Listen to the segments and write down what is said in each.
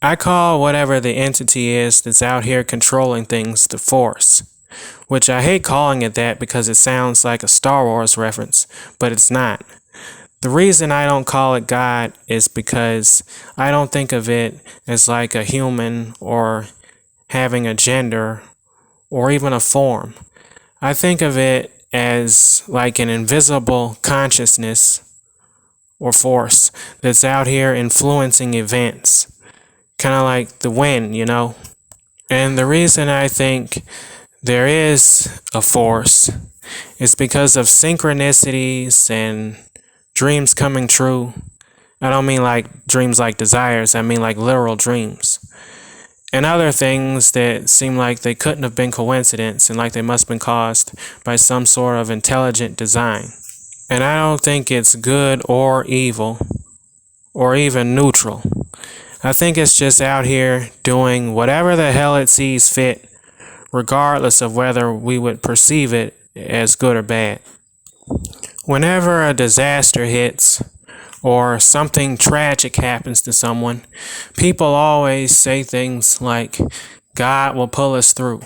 I call whatever the entity is that's out here controlling things the Force, which I hate calling it that because it sounds like a Star Wars reference, but it's not. The reason I don't call it God is because I don't think of it as like a human or having a gender or even a form. I think of it as like an invisible consciousness or force that's out here influencing events. Kind of like the wind, you know? And the reason I think there is a force is because of synchronicities and dreams coming true. I don't mean like dreams like desires, I mean like literal dreams. And other things that seem like they couldn't have been coincidence and like they must have been caused by some sort of intelligent design. And I don't think it's good or evil or even neutral. I think it's just out here doing whatever the hell it sees fit, regardless of whether we would perceive it as good or bad. Whenever a disaster hits or something tragic happens to someone, people always say things like, God will pull us through.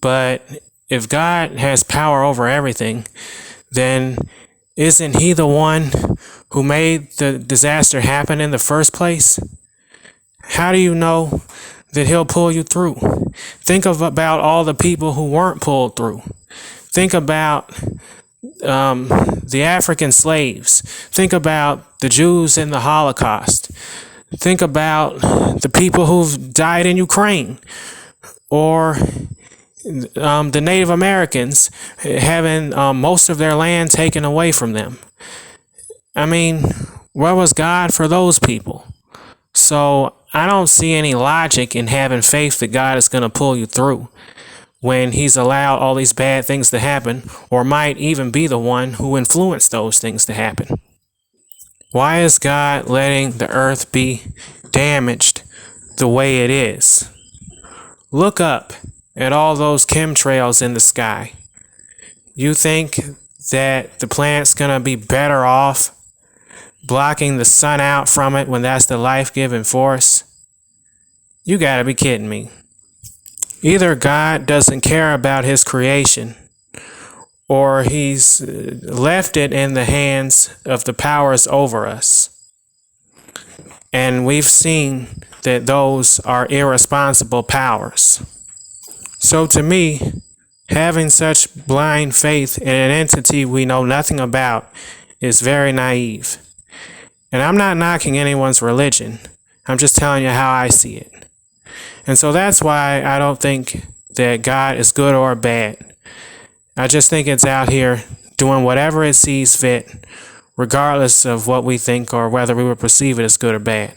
But if God has power over everything, then isn't he the one who made the disaster happen in the first place? How do you know that he'll pull you through? Think about all the people who weren't pulled through. Think about the African slaves. Think about the Jews in the Holocaust. Think about the people who've died in Ukraine, or the Native Americans having most of their land taken away from them. I mean, where was God for those people? So I don't see any logic in having faith that God is going to pull you through when he's allowed all these bad things to happen, or might even be the one who influenced those things to happen. Why is God letting the earth be damaged the way it is? Look up at all those chemtrails in the sky. You think that the planet's gonna be better off blocking the sun out from it when that's the life-giving force? You gotta be kidding me. Either God doesn't care about his creation, or he's left it in the hands of the powers over us. And we've seen that those are irresponsible powers. So to me, having such blind faith in an entity we know nothing about is very naive. And I'm not knocking anyone's religion. I'm just telling you how I see it. And so that's why I don't think that God is good or bad. I just think it's out here doing whatever it sees fit, regardless of what we think or whether we would perceive it as good or bad.